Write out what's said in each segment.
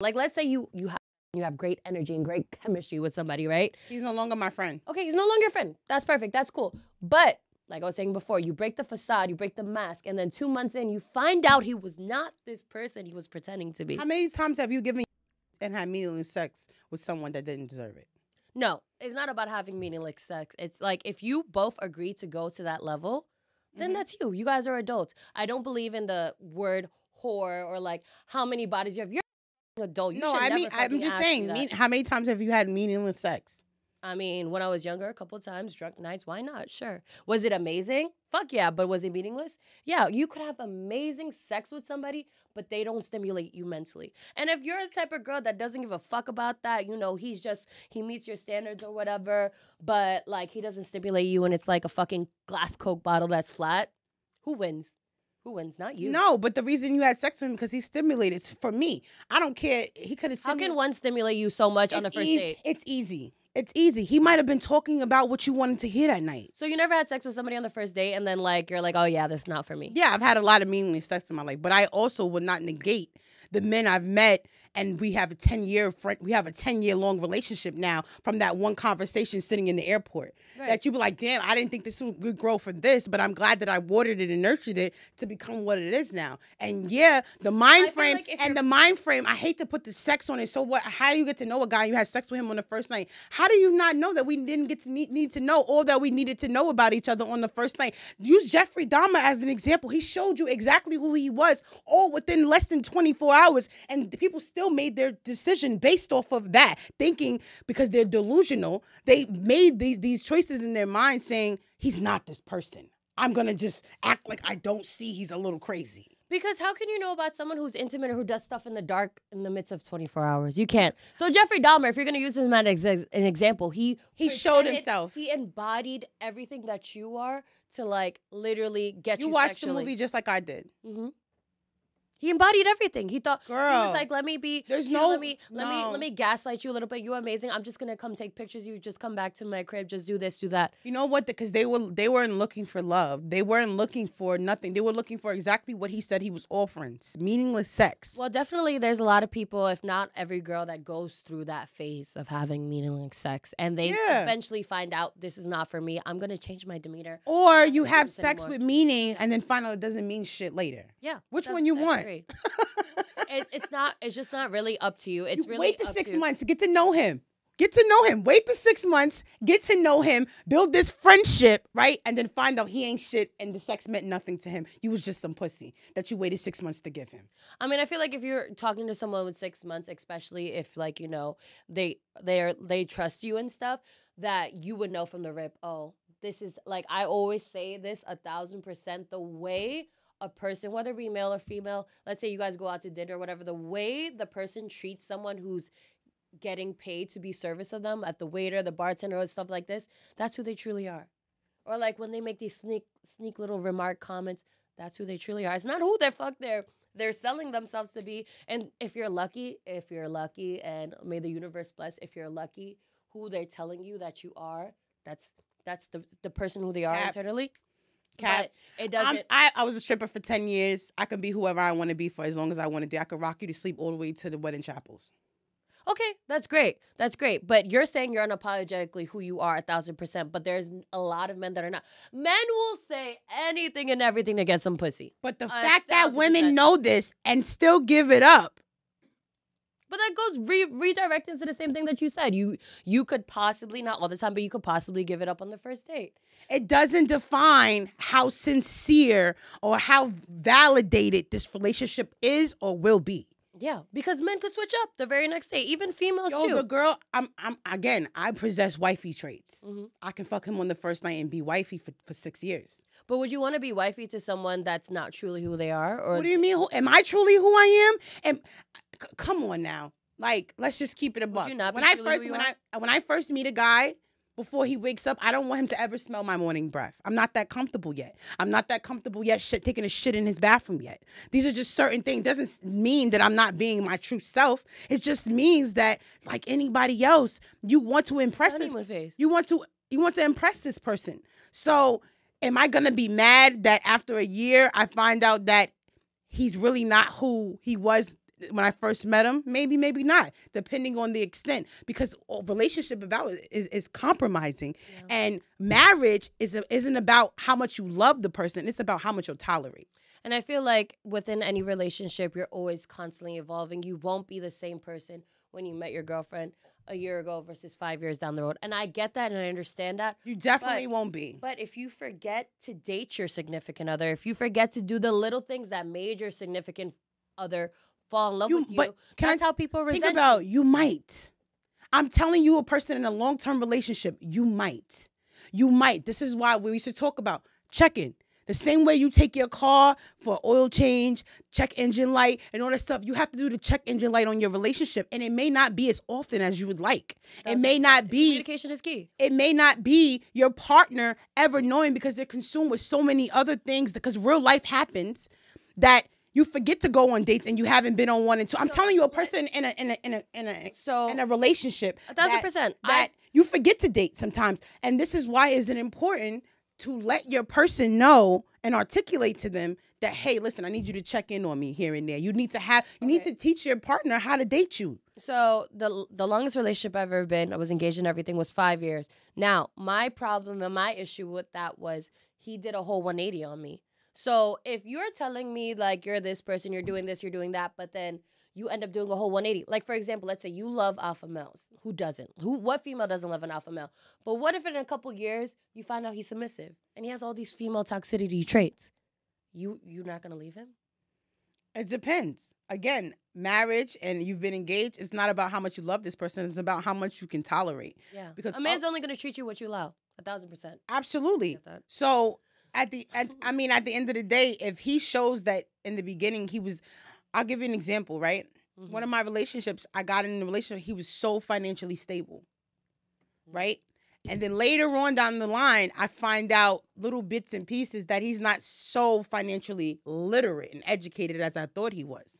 Like, let's say you have great energy and great chemistry with somebody, right? He's no longer my friend. Okay, he's no longer your friend. That's perfect. That's cool. But like I was saying before, you break the facade, you break the mask, and then 2 months in, you find out he was not this person he was pretending to be. How many times have you given and had meaningless sex with someone that didn't deserve it? No, it's not about having meaningless sex. It's like if you both agree to go to that level, then that's you. You guys are adults. I don't believe in the word whore or like how many bodies you have. You're an adult. You No, should I never mean, I'm fucking just ask me saying, that. how many times have you had meaningless sex? I mean, when I was younger, a couple of times, drunk nights, why not? Sure. Was it amazing? Fuck yeah. But was it meaningless? Yeah, you could have amazing sex with somebody, but they don't stimulate you mentally. And if you're the type of girl that doesn't give a fuck about that, you know, he meets your standards or whatever, but like he doesn't stimulate you and it's like a fucking glass Coke bottle that's flat, who wins? Who wins? Not you. No, but the reason you had sex with him because he stimulated. For me, I don't care. He could have. How can one stimulate you so much on the first date? It's easy. It's easy. He might have been talking about what you wanted to hear that night. So you never had sex with somebody on the first date and then like you're like, oh yeah, that's not for me. Yeah, I've had a lot of meaningless sex in my life, but I also would not negate the men I've met, and we have a 10-year long relationship now from that one conversation sitting in the airport. Right. That you be like, damn, I didn't think this would grow for this, but I'm glad that I watered it and nurtured it to become what it is now. And yeah, the mind frame I hate to put the sex on it. So what? How do you get to know a guy? You had sex with him on the first night. How do you not know that we didn't get to need to know all that we needed to know about each other on the first night? Use Jeffrey Dahmer as an example. He showed you exactly who he was all within less than 24 hours, and people still made their decision based off of that, thinking because they're delusional, they made these choices in their mind saying, he's not this person. I'm going to just act like I don't see he's a little crazy. Because how can you know about someone who's intimate or who does stuff in the dark in the midst of 24 hours? You can't. So Jeffrey Dahmer, if you're going to use him as an example, he showed himself. He embodied everything that you are to like literally get you watched sexually. the movie just like I did. Mm-hmm. He embodied everything. He thought, girl, he was like, let me be, let me gaslight you a little bit. You're amazing. I'm just going to come take pictures. You just come back to my crib. Just do this, do that. You know what? Because they weren't looking for love. They weren't looking for nothing. They were looking for exactly what he said he was offering. Meaningless sex. Well, definitely there's a lot of people, if not every girl, that goes through that phase of having meaningless sex. And they eventually find out this is not for me. I'm going to change my demeanor. Or you have sex with meaning and then find out it doesn't mean shit later. Yeah. Which one you want? It's just not really up to you. It's really wait the 6 months to get to know him. Get to know him. Wait the 6 months. Get to know him. Build this friendship, right? And then find out he ain't shit and the sex meant nothing to him. You was just some pussy that you waited 6 months to give him. I mean, I feel like if you're talking to someone with 6 months, especially if like, you know, they trust you and stuff, that you would know from the rip, oh, this is like, I always say this 1,000%, the way a person, whether it be male or female, let's say you guys go out to dinner or whatever, the way the person treats someone who's getting paid to be service of them, at the waiter, the bartender, or stuff like this, that's who they truly are. Or like when they make these sneak little remark comments, that's who they truly are. It's not who the fuck they're selling themselves to be. And if you're lucky, and may the universe bless, if you're lucky, who they're telling you that you are, that's the person who they are internally. Cat. But it doesn't. I was a stripper for 10 years. I could be whoever I want to be for as long as I want to do. I could rock you to sleep all the way to the wedding chapels. Okay, that's great. That's great. But you're saying you're unapologetically who you are 1,000%. But there's a lot of men that are not. Men will say anything and everything to get some pussy. But the fact that women know this and still give it up. But that goes redirect into the same thing that you said. You could possibly, not all the time, but you could possibly give it up on the first date. It doesn't define how sincere or how validated this relationship is or will be. Yeah, because men could switch up the very next day, even females too. The girl, I possess wifey traits. Mm-hmm. I can fuck him on the first night and be wifey for 6 years. But would you want to be wifey to someone that's not truly who they are? Or what do you mean? Am I truly who I am? And come on now, like let's just keep it a buck. When I first meet a guy, before he wakes up, I don't want him to ever smell my morning breath. I'm not that comfortable yet. I'm not that comfortable yet taking a shit in his bathroom yet. These are just certain things. Doesn't mean that I'm not being my true self. It just means that, like anybody else, you want to impress You want to impress this person. So am I gonna be mad that after a year I find out that he's really not who he was when I first met him, maybe not, depending on the extent, because relationship about is compromising, and marriage isn't about how much you love the person. It's about how much you'll tolerate. And I feel like within any relationship, you're always constantly evolving. You won't be the same person when you met your girlfriend a year ago versus 5 years down the road. And I get that and I understand that. You definitely won't be. But if you forget to date your significant other, if you forget to do the little things that made your significant other fall in love with you, that's how people resent think about you might. I'm telling you, a person in a long-term relationship, you might. This is why we used to talk about check-in. The same way you take your car for oil change, check engine light, and all that stuff, you have to do the check engine light on your relationship. And it may not be as often as you would like. It may not be. Communication is key. It may not be your partner ever knowing, because they're consumed with so many other things, because real life happens, that you forget to go on dates and you haven't been on one and two. I'm telling you, a person in a relationship, 1,000%, that you forget to date sometimes. And this is why is it important to let your person know and articulate to them that, hey, listen, I need you to check in on me here and there. You need to teach your partner how to date you. So the longest relationship I've ever been, I was engaged in everything, was 5 years. Now, my problem and my issue with that was he did a whole 180 on me. So if you're telling me like you're this person, you're doing this, you're doing that, but then you end up doing a whole 180. Like, for example, let's say you love alpha males. Who doesn't? What female doesn't love an alpha male? But what if in a couple years you find out he's submissive and he has all these female toxicity traits? You're not going to leave him? It depends. Again, marriage and you've been engaged, it's not about how much you love this person. It's about how much you can tolerate. Yeah. Because a man's only going to treat you what you allow. 1,000%. Absolutely. So at the end of the day, if he shows that in the beginning I'll give you an example, right? Mm-hmm. One of my relationships, I got in a relationship, he was so financially stable, right? And then later on down the line, I find out little bits and pieces that he's not so financially literate and educated as I thought he was.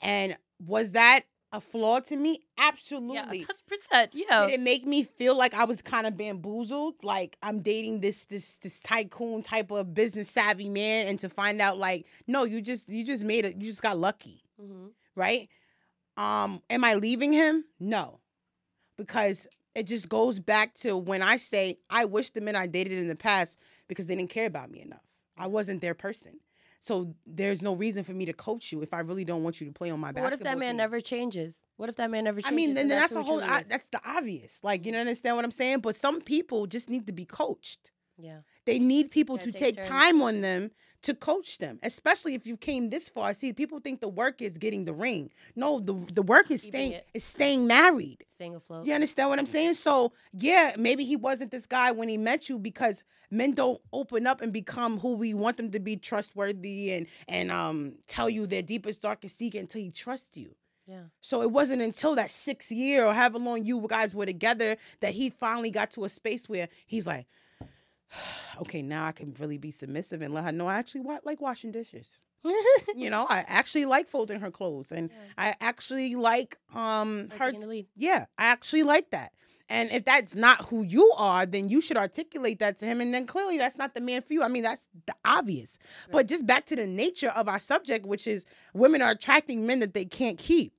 And was that a flaw to me? Absolutely. Yeah, 1,000%. Yeah. Did it make me feel like I was kind of bamboozled? Like I'm dating this tycoon type of business savvy man, and to find out like, no, you just got lucky. Mm-hmm. Right? Am I leaving him? No. Because it just goes back to when I say I wish the men I dated in the past, because they didn't care about me enough. I wasn't their person. So there's no reason for me to coach you if I really don't want you to play on my basketball team. What if that man never changes? I mean, then that's the whole. That's the obvious. Like, you understand what I'm saying? But some people just need to be coached. Yeah. They need people to take time on them to coach them, especially if you came this far. See, people think the work is getting the ring. No, the work is staying married. Staying afloat. You understand what I'm saying? So, yeah, maybe he wasn't this guy when he met you, because men don't open up and become who we want them to be, trustworthy and tell you their deepest, darkest secret until he trusts you. Yeah. So it wasn't until that 6th year or however long you guys were together that he finally got to a space where he's like, okay, now I can really be submissive and let her know I actually like washing dishes. You know, I actually like folding her clothes, and I actually like her. Yeah, I actually like that. And if that's not who you are, then you should articulate that to him. And then clearly that's not the man for you. I mean, that's the obvious. Right. But just back to the nature of our subject, which is women are attracting men that they can't keep.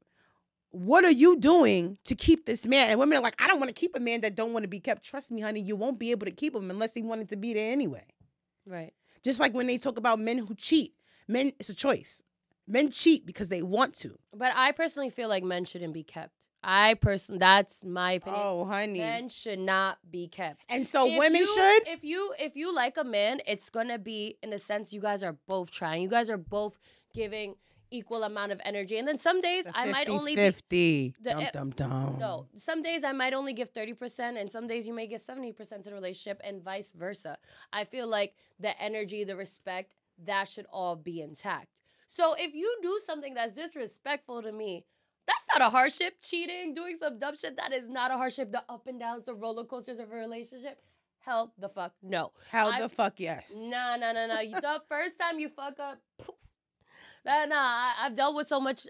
What are you doing to keep this man? And women are like, I don't want to keep a man that don't want to be kept. Trust me, honey, you won't be able to keep him unless he wanted to be there anyway. Right. Just like when they talk about men who cheat. Men, it's a choice. Men cheat because they want to. But I personally feel like men shouldn't be kept. That's my opinion. Oh, honey. Men should not be kept. And so women should? If you like a man, it's going to be, in a sense, you guys are both trying. You guys are both giving equal amount of energy. And then some days I might only 50. No, some days I might only give 30%, and some days you may give 70% to the relationship, and vice versa. I feel like the energy, the respect, that should all be intact. So if you do something that's disrespectful to me, that's not a hardship. Cheating, doing some dumb shit, that is not a hardship. The up and downs, the roller coasters of a relationship, hell the fuck no. The fuck yes. Nah. The first time you fuck up, poof. I've dealt with so much.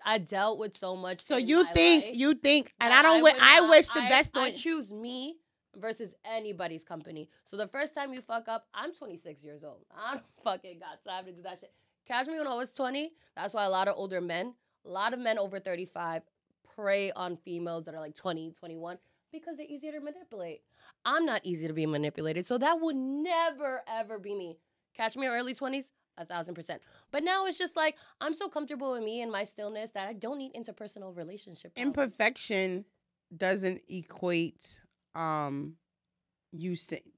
So you think, and I wish the best. I choose me versus anybody's company. So the first time you fuck up, I'm 26 years old. I don't fucking got time to do that shit. Catch me when I was 20. That's why a lot of older men A lot of men over 35 prey on females that are like 20, 21 because they're easier to manipulate. I'm not easy to be manipulated, so that would never, ever be me. Catch me in early 20s, 1,000%. But now it's just like, I'm so comfortable with me and my stillness that I don't need interpersonal relationship problems. Imperfection doesn't equate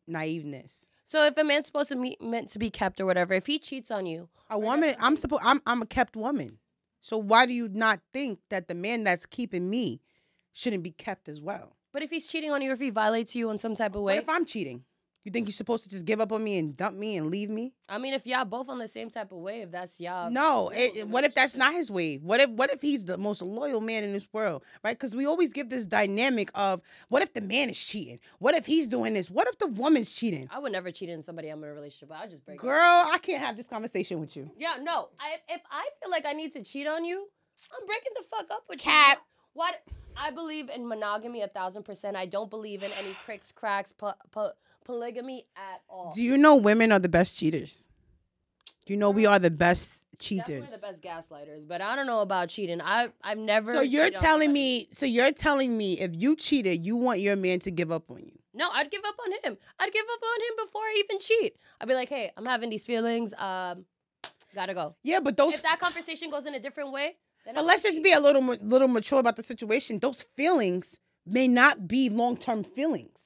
naiveness. So if a man's supposed to be meant to be kept or whatever, if he cheats on you, a woman, I'm a kept woman. So why do you not think that the man that's keeping me shouldn't be kept as well? But if he's cheating on you, or if he violates you in some type of way, what if I'm cheating? You think you're supposed to just give up on me and dump me and leave me? I mean, if y'all both on the same type of wave, that's y'all. No, what if that's not his wave? What if he's the most loyal man in this world, right? Because we always give this dynamic of, what if the man is cheating? What if he's doing this? What if the woman's cheating? I would never cheat on somebody I'm in a relationship with. I just break up. Girl, I can't have this conversation with you. Yeah, no. If I feel like I need to cheat on you, I'm breaking the fuck up with Cap. you. What? I believe in monogamy 1,000%. I don't believe in any cricks, cracks, polygamy at all. Do you know women are the best cheaters? You know we are the best cheaters. Definitely the best gaslighters, but I don't know about cheating. I've never. So you're telling me if you cheated, you want your man to give up on you? No, I'd give up on him. I'd give up on him before I even cheat. I'd be like, hey, I'm having these feelings. Gotta go. Yeah, but if that conversation goes in a different way, then but let's just be a little mature about the situation. Those feelings may not be long-term feelings.